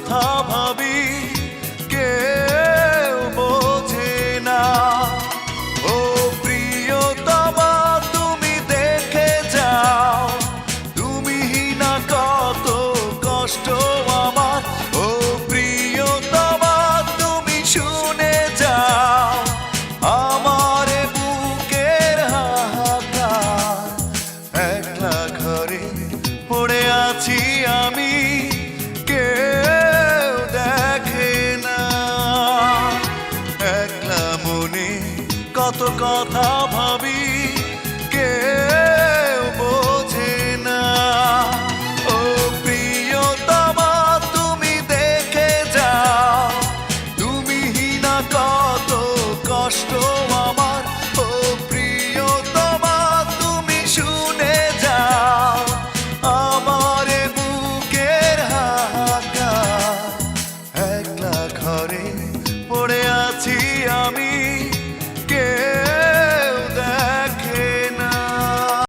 কথা ভাবি কেউ বোঝে না। ও প্রিয়তমা তুমি দেখে যাও, তুমি না কত কষ্ট আমার। ও প্রিয়তমা তুমি শুনে যাও আমার বুকের হাহাকার। একলা ঘরে পড়ে আছি আমি, কেউ দেখে না। একলা মনে কত কথা ভাবি কেউ বোঝে না। ও প্রিয়তমা তুমি দেখে যাও, তুমি না কত কষ্ট আমার। ও প্রিয়তমা তুমি শুনে যাও আমার বুকের হাহাকার। একলা ঘরে পড়ে আছি আমি, কে